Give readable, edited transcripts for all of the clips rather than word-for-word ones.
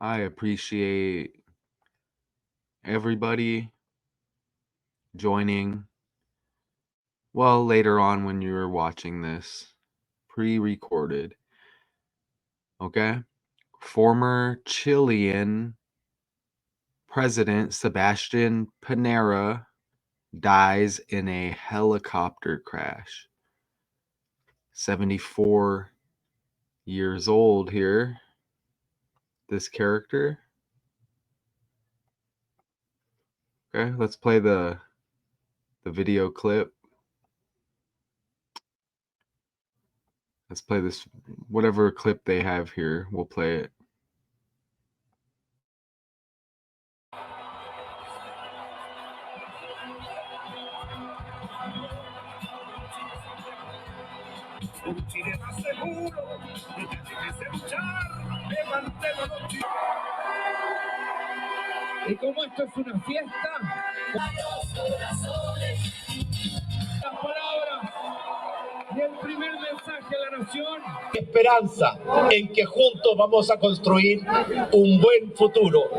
I appreciate everybody joining. Well, later on when you're watching this, pre-recorded. Okay? Former Chilean President Sebastián Piñera dies in a helicopter crash. 74 years old here. This character. Okay, let's play the video clip. Let's play this, whatever clip they have here. We'll play it. Un Chile más seguro, y que déjese luchar, levantemos los Chiles. Y como esto es una fiesta, las palabras y el primer mensaje a la nación. Esperanza en que juntos vamos a construir un buen futuro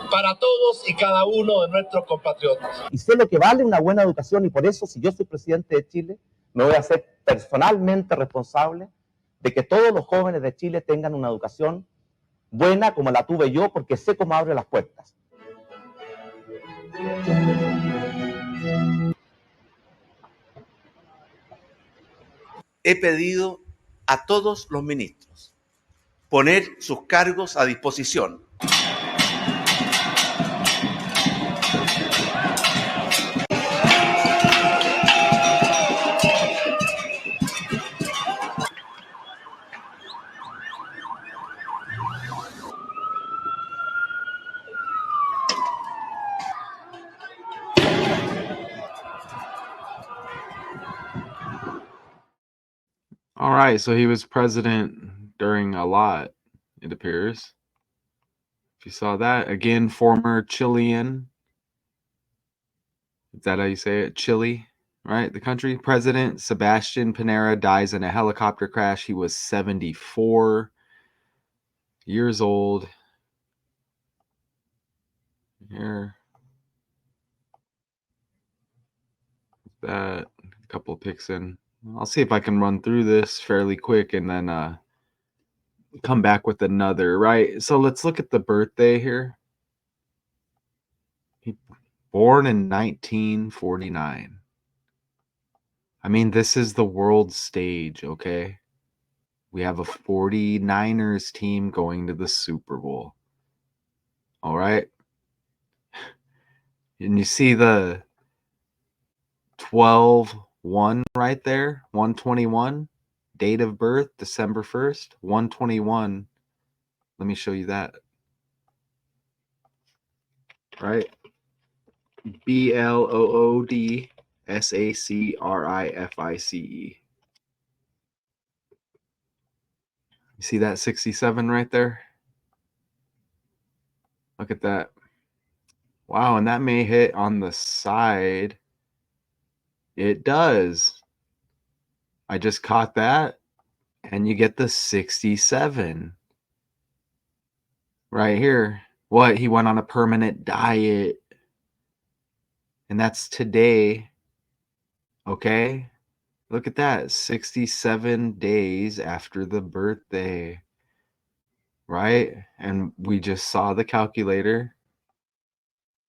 para todos y cada uno de nuestros compatriotas. Y sé lo que vale una buena educación, y por eso, si yo soy presidente de Chile, me voy a hacer personalmente responsable de que todos los jóvenes de Chile tengan una educación buena como la tuve yo, porque sé cómo abre las puertas. He pedido a todos los ministros poner sus cargos a disposición. All right, so he was president during a lot, it appears. If you saw that, again, former Chilean, is that how you say it? Chile, right? The country. President Sebastián Piñera dies in a helicopter crash. He was 74 years old. Here. That, a couple of pics in. I'll see if I can run through this fairly quick and then come back with another, right? So let's look at the birthday here. He born in 1949. I mean, this is the world stage, okay? We have a 49ers team going to the Super Bowl. All right? And you see the 12-1 right there, 121. Date of birth, December 1st, 121. Let me show you that. Right? BLOODSACRIFICE. You see that 67 right there? Look at that. Wow, and that may hit on the side. It does. I just caught that. And you get the 67 right here. What? He went on a permanent diet. And that's today. Okay? Look at that. 67 days after the birthday. Right? And we just saw the calculator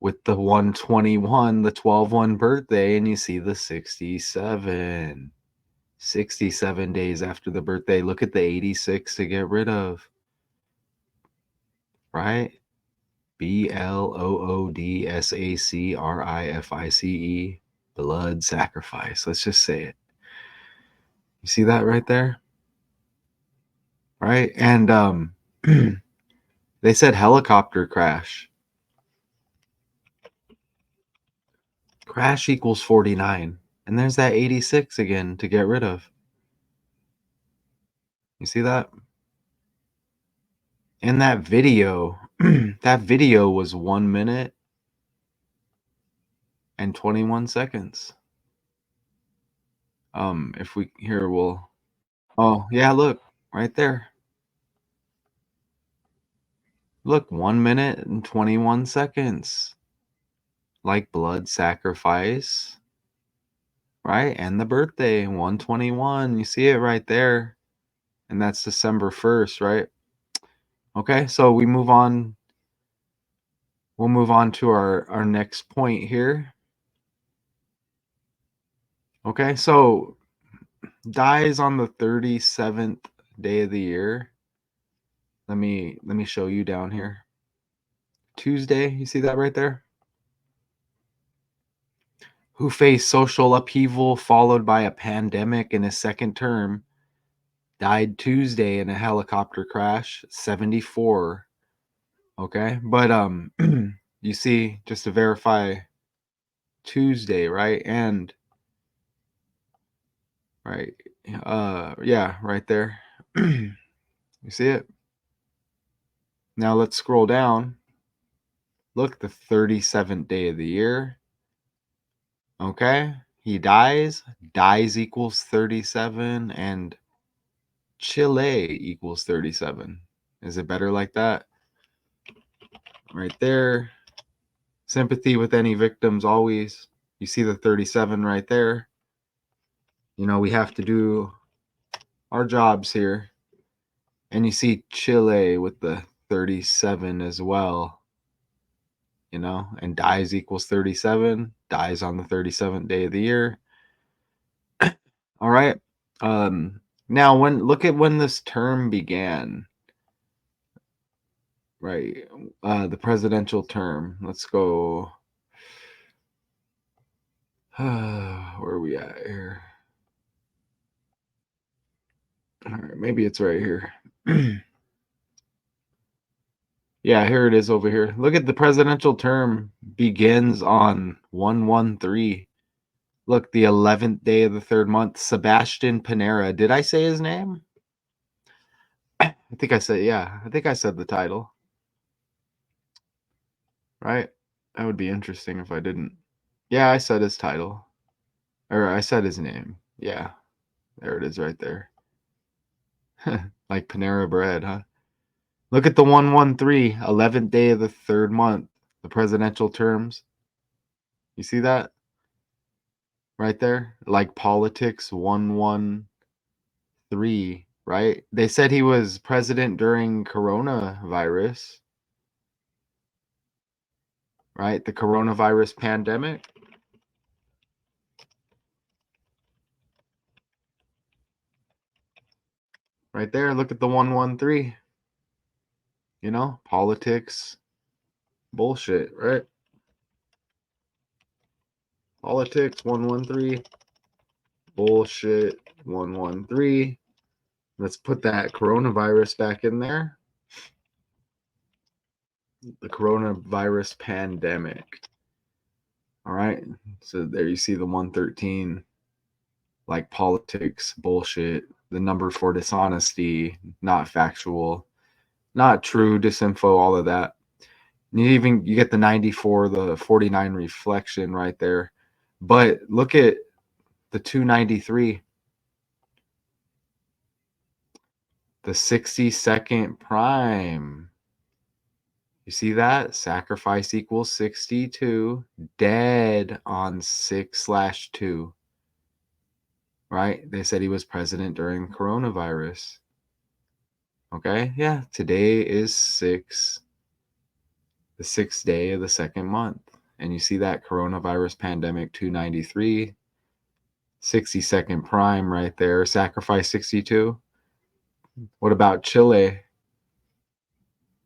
with the 121, the 12-1 birthday, and you see the 67. 67 days after the birthday. Look at the 86 to get rid of. Right? BLOODSACRIFICE. Blood sacrifice. Let's just say it. You see that right there? Right? And they said helicopter crash. Crash equals 49. And there's that 86 again to get rid of. You see that? And that video, that video was 1 minute and 21 seconds. If we here we'll oh yeah, look, right there. Look, 1 minute and 21 seconds. Like blood sacrifice, right? And the birthday, 121. You see it right there. And that's December 1st, right? Okay, so we move on. We'll move on to our next point here. Okay, so dies on the 37th day of the year. Let me show you down here. Tuesday, you see that right there? Who faced social upheaval followed by a pandemic in his second term, died Tuesday in a helicopter crash, 74. Okay, but you see, just to verify, Tuesday, right? And right, yeah, right there. You see it? Now let's scroll down. Look, the 37th day of the year. Okay, he dies. Dies equals 37, and Chile equals 37. Is it better like that? Right there. Sympathy with any victims always. You see the 37 right there. You know, we have to do our jobs here. And you see Chile with the 37 as well. You know, and dies equals 37. Dies on the 37th day of the year. All right. Now look at when this term began. Right. The presidential term. Let's go. Where are we at here? All right, maybe it's right here. Yeah, here it is over here. Look at the presidential term begins on 1/13. Look, the 11th day of the third month. Sebastián Piñera. Did I say his name? I think I said, yeah. I think I said the title. Right? That would be interesting if I didn't. Yeah, I said his title. Or I said his name. Yeah. There it is right there. Like Panera Bread, huh? Look at the 1/13, 11th day of the third month, the presidential terms. You see that right there? Like politics, 1/13, right? They said he was president during coronavirus, right? The coronavirus pandemic. Right there, look at the 1/13. You know, politics, bullshit, right? Politics, 1/13. Bullshit, 1/13. Let's put that coronavirus back in there. The coronavirus pandemic. All right. So there you see the 1/13, like politics, bullshit, the number for dishonesty, not factual, not true, disinfo, all of that. You get the 94, the 49 reflection right there. But look at the 293. The 60-second prime. You see that? Sacrifice equals 62. Dead on 6/2. Right? They said he was president during coronavirus. Okay? Yeah. Today is the 6th day of the second month. And you see that coronavirus pandemic 293. 60-second prime right there. Sacrifice 62. What about Chile?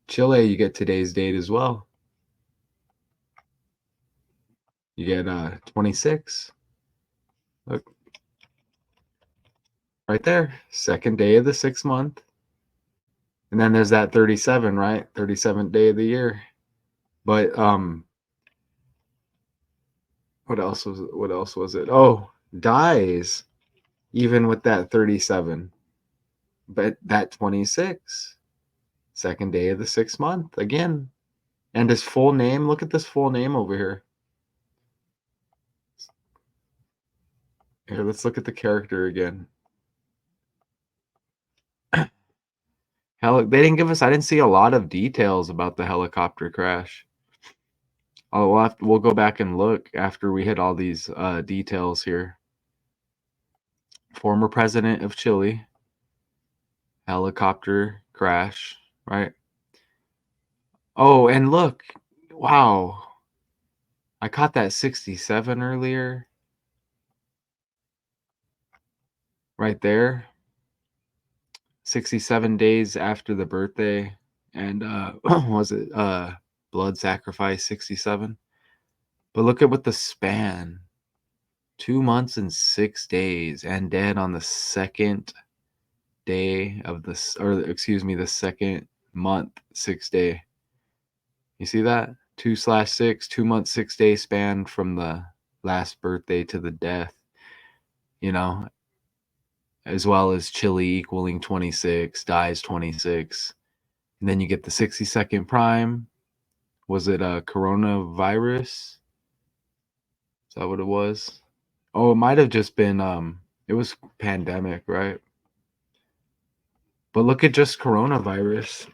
Chile, you get today's date as well. You get 26. Look. Right there. Second day of the 6th month. And then there's that 37, right? 37th day of the year. But what else was it? Oh, dies even with that 37. But that 26. Second day of the 6th month again. And his full name, look at this full name over here. Here, let's look at the character again. They didn't give us, I didn't see a lot of details about the helicopter crash. We'll go back and look after we hit all these details here. Former president of Chile, helicopter crash, right? Oh, and look, wow. I caught that 67 earlier. Right there. 67 days after the birthday. And was it blood sacrifice 67? But look at what the span. 2 months and 6 days, and dead on the second day of this, or excuse me, the second month, 6th day. You see that? 2/6, 2 months, 6 day span from the last birthday to the death, you know, as well as Chile equaling 26, dies 26. And then you get the 60-second prime. Was it a coronavirus? Is that what it was? Oh, it might have just been it was pandemic, right? But look at just coronavirus.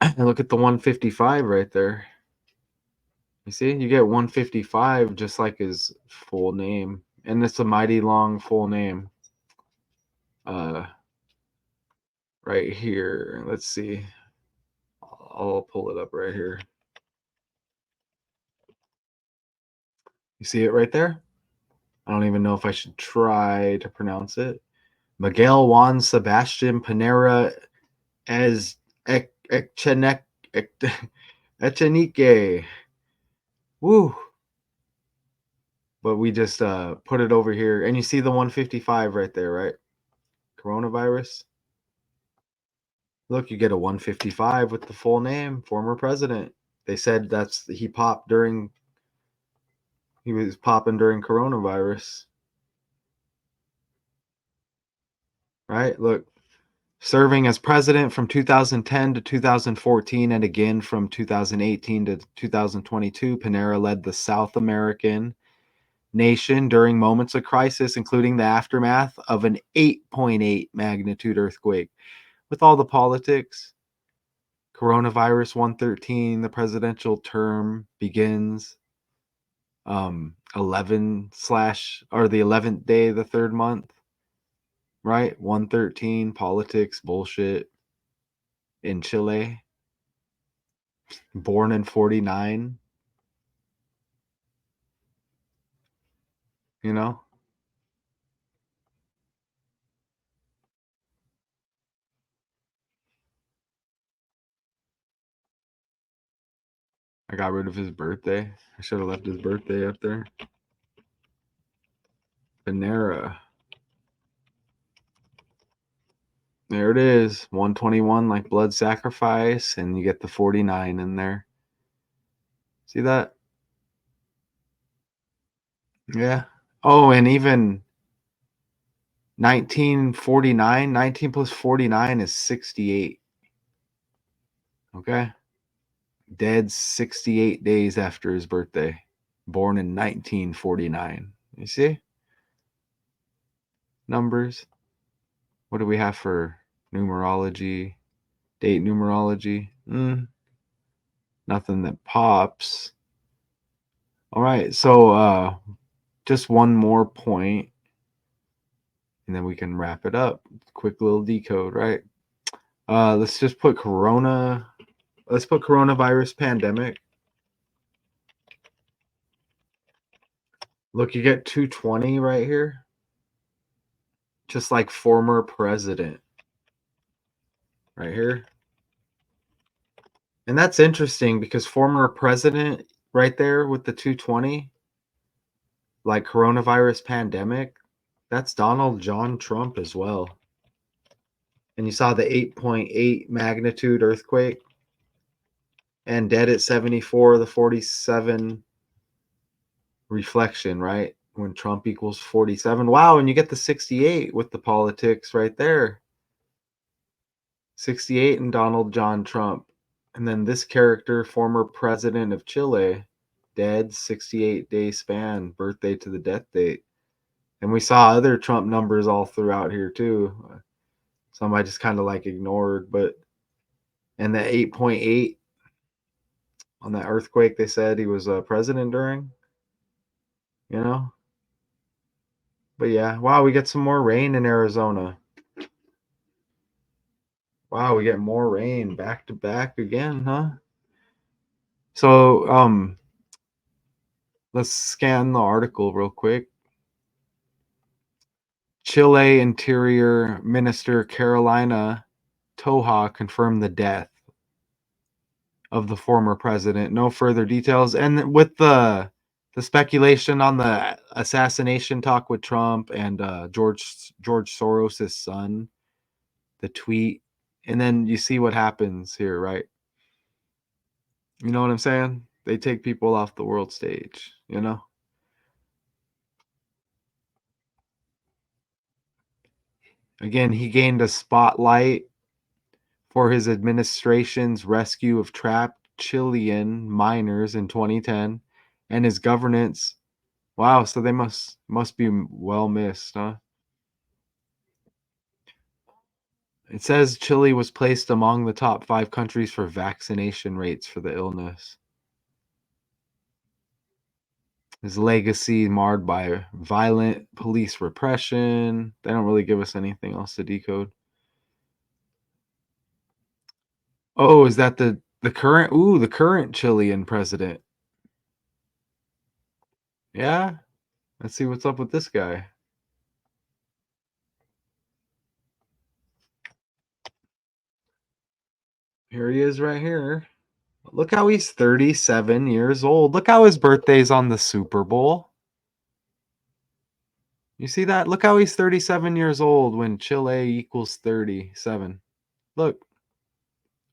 And look at the 155 right there. You see, you get 155 just like his full name. And it's a mighty long full name. Right here. Let's see. I'll pull it up right here. You see it right there? I don't even know if I should try to pronounce it. Miguel Juan Sebastián Piñera as Echenique. Woo. But we just put it over here. And you see the 155 right there, right? Coronavirus. Look, you get a 155 with the full name, former president. They said he was popping during coronavirus. Right? Look, serving as president from 2010 to 2014 and again from 2018 to 2022, Piñera led the South American nation during moments of crisis, including the aftermath of an 8.8 magnitude earthquake. With all the politics, coronavirus 113, the presidential term begins 11 slash, or the 11th day of the third month, right? 113, politics, bullshit in Chile. Born in 49, you know? I got rid of his birthday. I should have left his birthday up there. Piñera. There it is. 121 like blood sacrifice, and you get the 49 in there. See that? Yeah. Oh, and even 1949, 19 plus 49 is 68. Okay. Dead 68 days after his birthday. Born in 1949. You see? Numbers. What do we have for numerology? Date numerology? Nothing that pops. All right. So just one more point, and then we can wrap it up. Quick little decode, right? Let's just put let's put coronavirus pandemic. Look, you get 220 right here. Just like former president. Right here. And that's interesting because former president right there with the 220, like coronavirus pandemic, that's Donald John Trump as well. And you saw the 8.8 magnitude earthquake, and dead at 74, the 47 reflection, right? When Trump equals 47. Wow, and you get the 68 with the politics right there. 68 and Donald John Trump. And then this character, former president of Chile, dead 68-day span, birthday to the death date. And we saw other Trump numbers all throughout here too. Some I just kind of like ignored, but and the 8.8 on that earthquake, they said he was president during, you know. But yeah, wow, we get some more rain in Arizona. Wow, we get more rain back to back again, huh? So, let's scan the article real quick. Chile Interior Minister Carolina Toja confirmed the death of the former president. No further details. And with the speculation on the assassination talk with Trump and George Soros's son, the tweet, and then you see what happens here, right? You know what I'm saying? They take people off the world stage, you know? Again, he gained a spotlight for his administration's rescue of trapped Chilean miners in 2010 and his governance. Wow, so they must be well missed, huh? It says Chile was placed among the top 5 countries for vaccination rates for the illness. His legacy marred by violent police repression. They don't really give us anything else to decode. Oh, is that the current? Ooh, the current Chilean president. Yeah, let's see what's up with this guy. Here he is right here. Look how he's 37 years old. Look how his birthday's on the Super Bowl. You see that? Look how he's 37 years old when Chile equals 37. Look.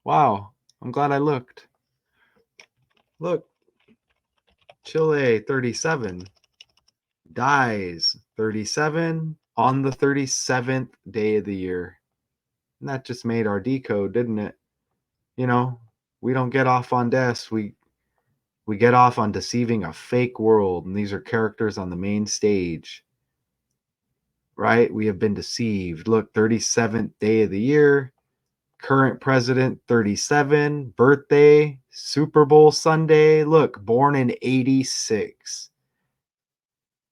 Wow. I'm glad I looked. Look. Chile 37 dies 37 on the 37th day of the year. And that just made our decode, didn't it? You know, we don't get off on deaths. We get off on deceiving a fake world, and these are characters on the main stage. Right? We have been deceived. Look, 37th day of the year, current president 37, birthday, Super Bowl Sunday. Look, born in 86.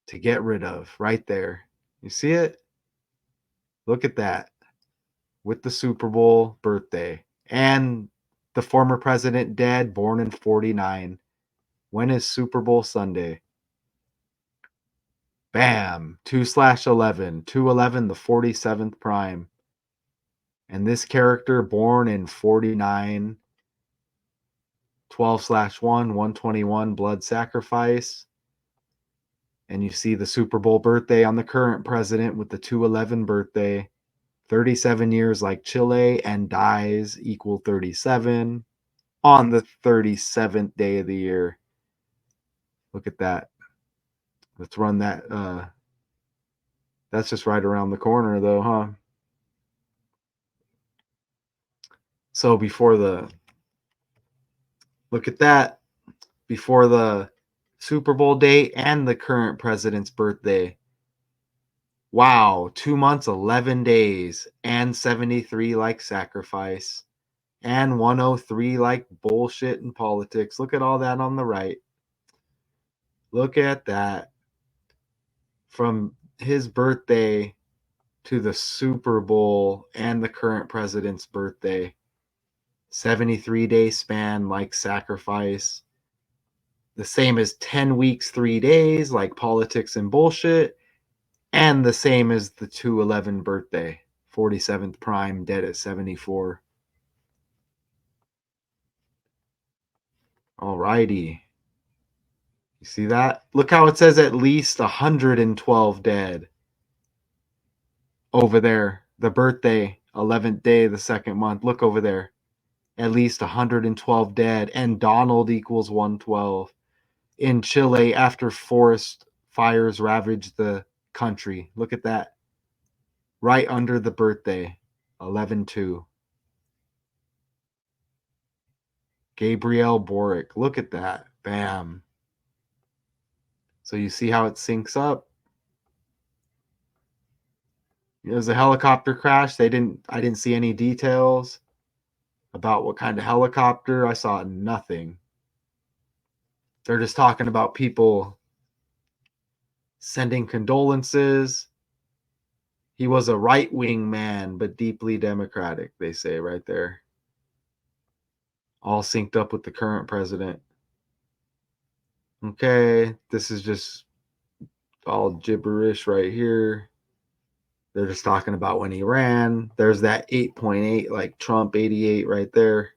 To get rid of right there. You see it? Look at that. With the Super Bowl birthday and the former president dead, born in 49. When is Super Bowl Sunday? Bam, 2/11, 2/11, the 47th prime. And this character born in 49, 12/1, 121, blood sacrifice. And you see the Super Bowl birthday on the current president with the 2/11 birthday. 37 years like Chile and dies equal 37 on the 37th day of the year. Look at that. Let's run that. That's just right around the corner though, huh? So look at that, before the Super Bowl date and the current president's birthday. Wow, 2 months, 11 days, and 73 like sacrifice, and 103 like bullshit in politics. Look at all that on the right. Look at that. From his birthday to the Super Bowl and the current president's birthday. 73-day span like sacrifice. The same as 10 weeks, 3 days like politics and bullshit. And the same as the 2/11 birthday. 47th prime, dead at 74. Alrighty. You see that? Look how it says at least 112 dead. Over there, the birthday, 11th day of the second month. Look over there. At least 112 dead, and Donald equals 112. In Chile, after forest fires ravaged the country. Look at that. Right under the birthday, 11/2. Gabriel Boric. Look at that. Bam. So you see how it syncs up? It was a helicopter crash. I didn't see any details about what kind of helicopter. I saw nothing. They're just talking about people sending condolences. He was a right-wing man, but deeply democratic, they say right there. All synced up with the current president. Okay, this is just all gibberish right here. They're just talking about when he ran. There's that 8.8, like Trump 88 right there.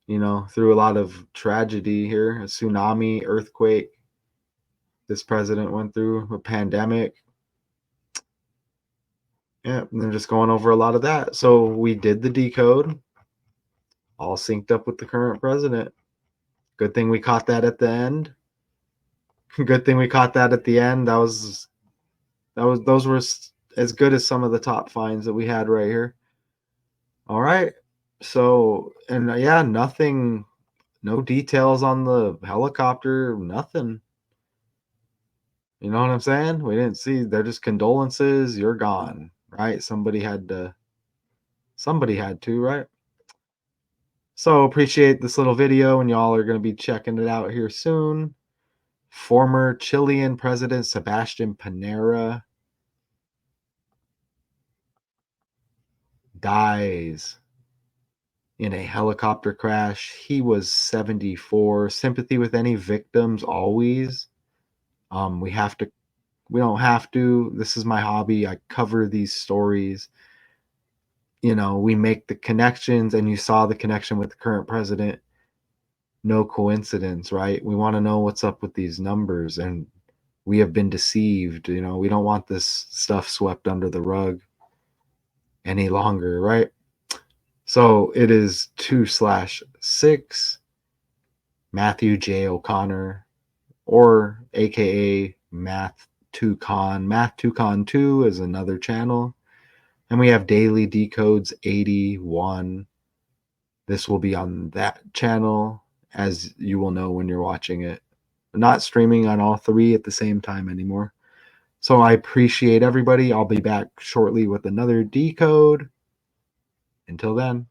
You know, through a lot of tragedy here, a tsunami, earthquake. This president went through a pandemic. Yeah, and they're just going over a lot of that. So we did the decode, all synced up with the current president. Good thing we caught that at the end. Good thing we caught that at the end. Those were as good as some of the top finds that we had right here. All right. So, and yeah, nothing, no details on the helicopter, nothing. You know what I'm saying? We didn't see, they're just condolences, you're gone, right? Somebody had to, right? So appreciate this little video, and y'all are going to be checking it out here soon. Former Chilean President Sebastián Piñera dies in a helicopter crash. He was 74. Sympathy with any victims always. We don't have to. This is my hobby. I cover these stories. You know, we make the connections, and you saw the connection with the current president. No coincidence, right? We want to know what's up with these numbers, and we have been deceived. You know, we don't want this stuff swept under the rug any longer, right? So it is 2/6 Matthew J. O'Connor, or aka Math 2Con. Math 2Con 2 is another channel. And we have Daily Decodes 81. This will be on that channel, as you will know when you're watching it. I'm not streaming on all three at the same time anymore. So I appreciate everybody. I'll be back shortly with another decode. Until then.